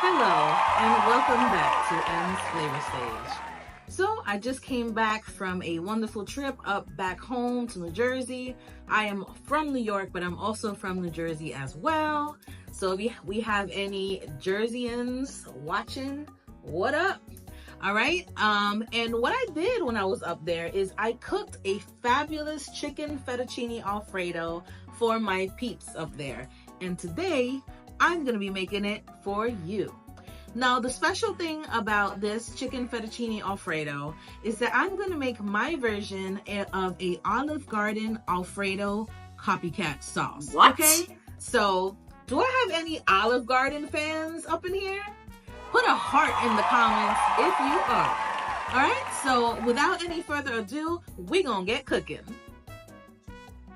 Hello, and welcome back to M's Flavor Stage. So, I just came back from a wonderful trip up back home to New Jersey. I am from New York, but I'm also from New Jersey as well. So, if we have any Jerseyans watching, what up? All right. And what I did when I was up there is I cooked a fabulous chicken fettuccine Alfredo for my peeps up there. And today, I'm gonna be making it for you. Now, the special thing about this chicken fettuccine Alfredo is that I'm gonna make my version of a Olive Garden Alfredo copycat sauce. What? Okay? So, do I have any Olive Garden fans up in here? Put a heart in the comments if you are. All right, so without any further ado, we're gonna get cooking.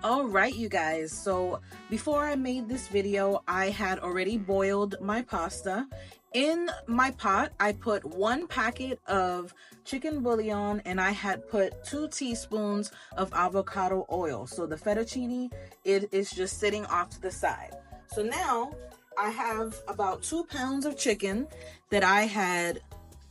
All right, you guys, so before I made this video, I had already boiled my pasta. In my pot, I put 1 packet of chicken bouillon and I had put 2 teaspoons of avocado oil. So the fettuccine, it is just sitting off to the side. So now I have about 2 pounds of chicken that I had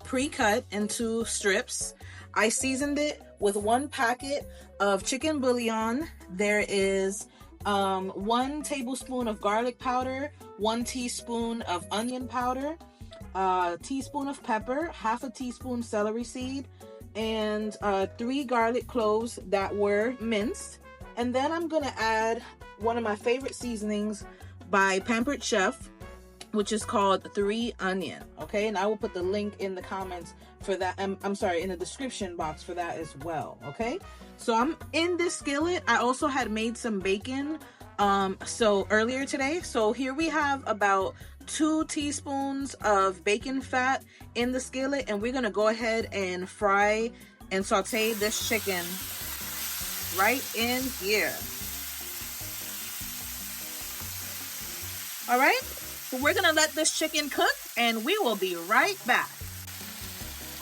pre-cut into strips. I seasoned it with 1 packet of chicken bouillon. There is 1 tablespoon of garlic powder, 1 teaspoon of onion powder, a teaspoon of pepper, half a teaspoon celery seed, and 3 garlic cloves that were minced. And then I'm gonna add one of my favorite seasonings by Pampered Chef, which is called 3 Onion. Okay, and I will put the link in the comments for that. I'm sorry, in the description box for that as well. Okay, so I'm in this skillet. I also had made some bacon so earlier today. So here we have about 2 teaspoons of bacon fat in the skillet, and we're gonna go ahead and fry and saute this chicken right in here. All right, so we're gonna let this chicken cook and we will be right back.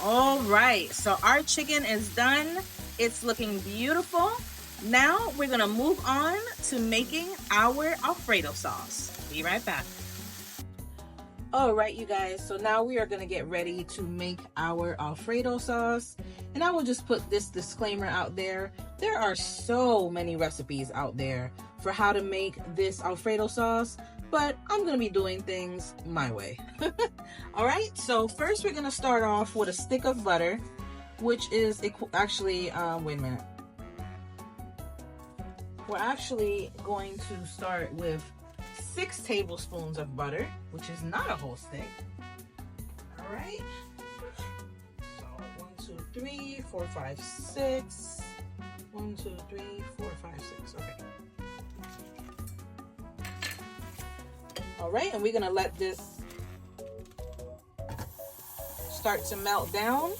All right, so our chicken is done. It's looking beautiful. Now we're gonna move on to making our Alfredo sauce. Be right back. All right, you guys, so now we are gonna get ready to make our Alfredo sauce. And I will just put this disclaimer out there. There are so many recipes out there for how to make this Alfredo sauce, but I'm gonna be doing things my way. All right, so first we're gonna start off with a stick of butter, which is actually, wait a minute. We're actually going to start with 6 tablespoons of butter, which is not a whole stick. All right, so 1, 2, 3, 4, 5, 6. 1, 2, 3, 4, 5, 6, okay. All right, and we're gonna let this start to melt down.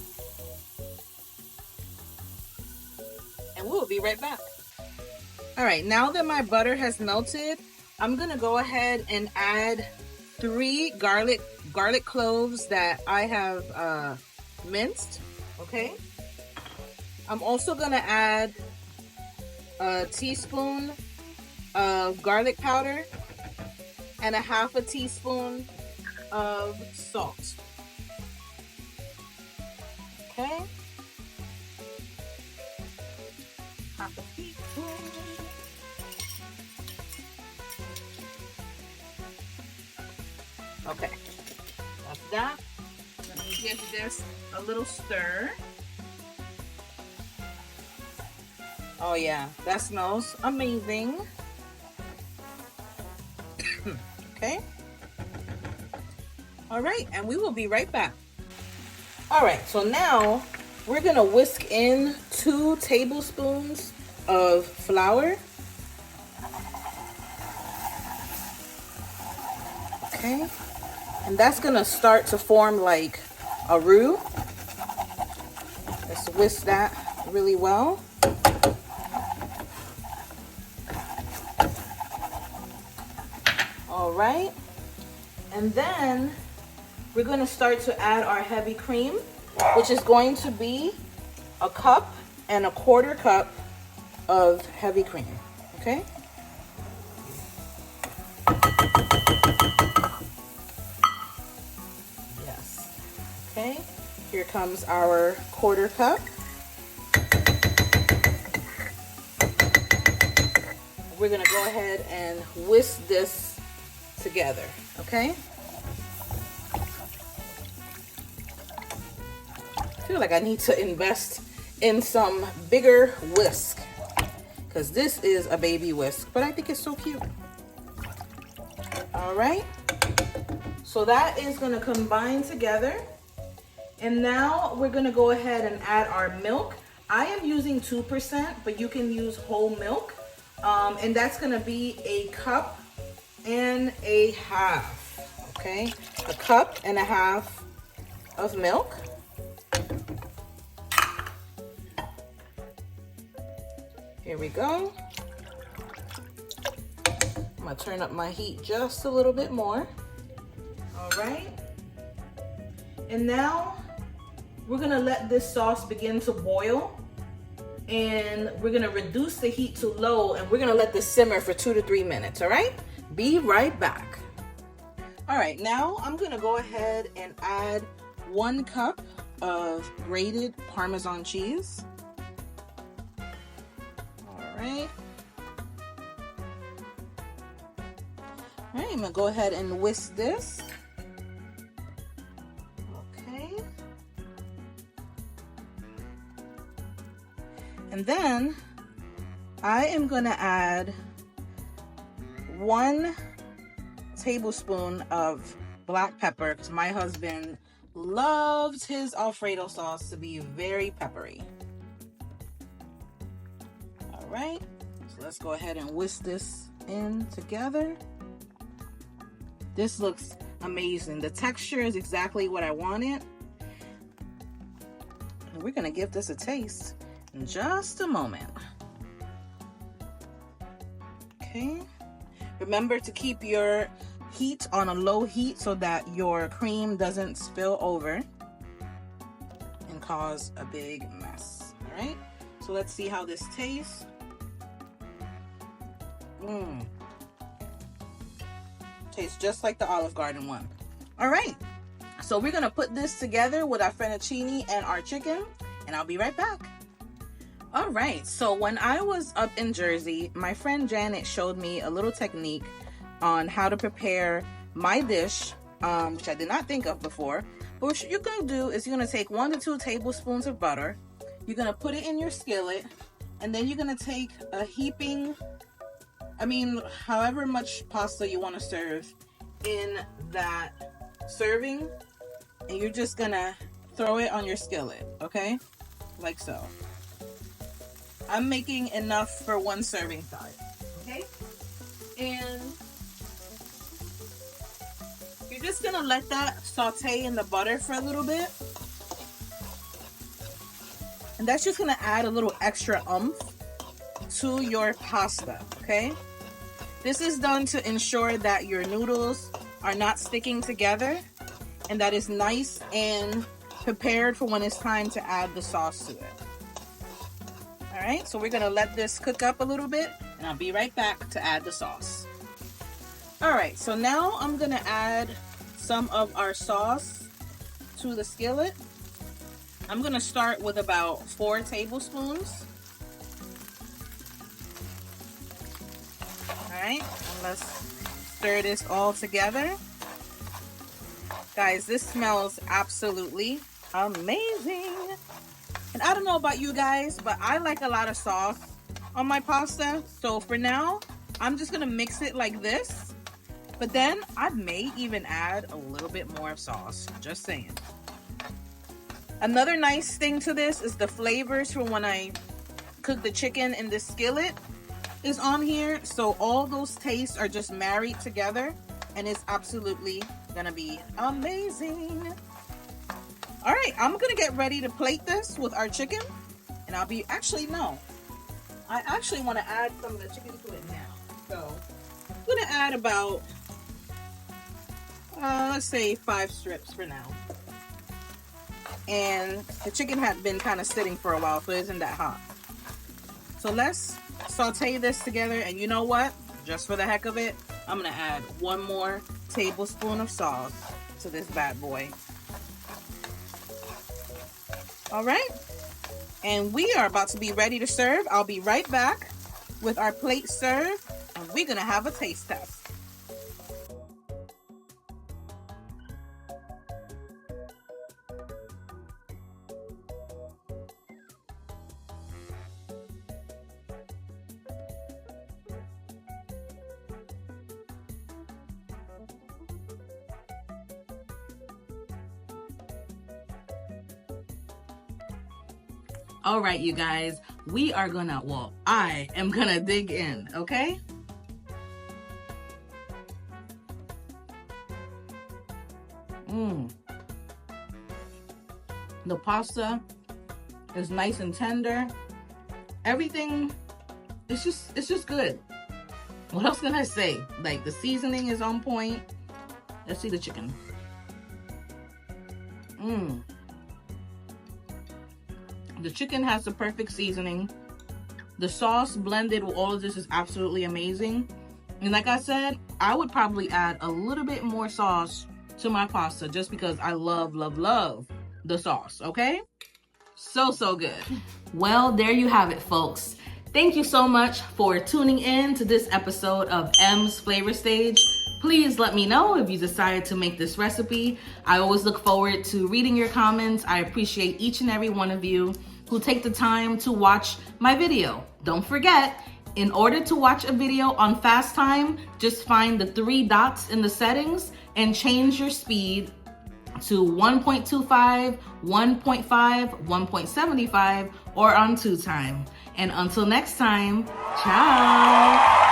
And we'll be right back. All right, now that my butter has melted, I'm gonna go ahead and add 3 garlic cloves that I have minced, okay? I'm also gonna add a teaspoon of garlic powder and a half a teaspoon of salt. Okay. Half a teaspoon. Okay. That's that. Let me give this a little stir. Oh yeah, that smells amazing. Okay. All right, and we will be right back. All right, so now we're gonna whisk in 2 tablespoons of flour. Okay, and that's gonna start to form like a roux. Let's whisk that really well. All right, and then we're going to start to add our heavy cream, which is going to be 1 cup and 1/4 cup of heavy cream. Okay. Okay, here comes our 1/4 cup. We're gonna go ahead and whisk this together, okay? I feel like I need to invest in some bigger whisk because this is a baby whisk, but I think it's so cute. All right, so that is gonna combine together. And now we're gonna go ahead and add our milk. I am using 2%, but you can use whole milk. And that's gonna be 1.5 cups, okay? 1.5 cups of milk. Here we go. I'm gonna turn up my heat just a little bit more. All right. And now we're gonna let this sauce begin to boil. And we're gonna reduce the heat to low, and we're gonna let this simmer for 2 to 3 minutes, all right? Be right back. All right, now I'm gonna go ahead and add 1 cup of grated Parmesan cheese. All right. All right, I'm gonna go ahead and whisk this. Okay. And then I am gonna add 1 tablespoon of black pepper because my husband loves his Alfredo sauce to be very peppery. All right, so let's go ahead and whisk this in together. This looks amazing. The texture is exactly what I wanted. And we're gonna give this a taste in just a moment. Okay, remember to keep your heat on a low heat so that your cream doesn't spill over and cause a big mess. All right, so let's see how this tastes. Tastes just like the Olive Garden one. All right, so we're gonna put this together with our fettuccine and our chicken, and I'll be right back. All right, so when I was up in Jersey, my friend Janet showed me a little technique on how to prepare my dish, which I did not think of before. But what you're gonna do is you're gonna take 1 to 2 tablespoons of butter. You're gonna put it in your skillet, and then you're gonna take a heaping, however much pasta you wanna serve in that serving, and you're just gonna throw it on your skillet, okay? Like so. I'm making enough for 1 serving size, okay? And you're just gonna let that saute in the butter for a little bit. And that's just gonna add a little extra oomph to your pasta, okay? This is done to ensure that your noodles are not sticking together and that it's nice and prepared for when it's time to add the sauce to it. All right, so we're gonna let this cook up a little bit, and I'll be right back to add the sauce. All right, so now I'm gonna add some of our sauce to the skillet. I'm gonna start with about 4 tablespoons. All right, and let's stir this all together. Guys, this smells absolutely amazing. And I don't know about you guys, but I like a lot of sauce on my pasta. So for now, I'm just gonna mix it like this. But then I may even add a little bit more sauce, just saying. Another nice thing to this is the flavors from when I cook the chicken in the skillet is on here. So all those tastes are just married together, and it's absolutely gonna be amazing. All right, I'm gonna get ready to plate this with our chicken, and I actually want to add some of the chicken to it now. So I'm gonna add about, let's say 5 strips for now. And the chicken had been kind of sitting for a while, so it isn't that hot. So let's saute this together, and you know what? Just for the heck of it, I'm gonna add 1 more tablespoon of sauce to this bad boy. All right. And we are about to be ready to serve. I'll be right back with our plate served, and we're gonna have a taste test. All right, you guys, I am gonna dig in, okay? The pasta is nice and tender. Everything, it's just good. What else can I say? Like, the seasoning is on point. Let's see the chicken. The chicken has the perfect seasoning. The sauce blended with all of this is absolutely amazing. And like I said, I would probably add a little bit more sauce to my pasta just because I love the sauce, okay? So good. Well, there you have it, folks. Thank you so much for tuning in to this episode of M's Flavor Stage. Please let me know if you decide to make this recipe. I always look forward to reading your comments. I appreciate each and every one of you who take the time to watch my video. Don't forget, in order to watch a video on fast time, just find the 3 dots in the settings and change your speed to 1.25, 1.5, 1.75, or on 2 time. And until next time, ciao!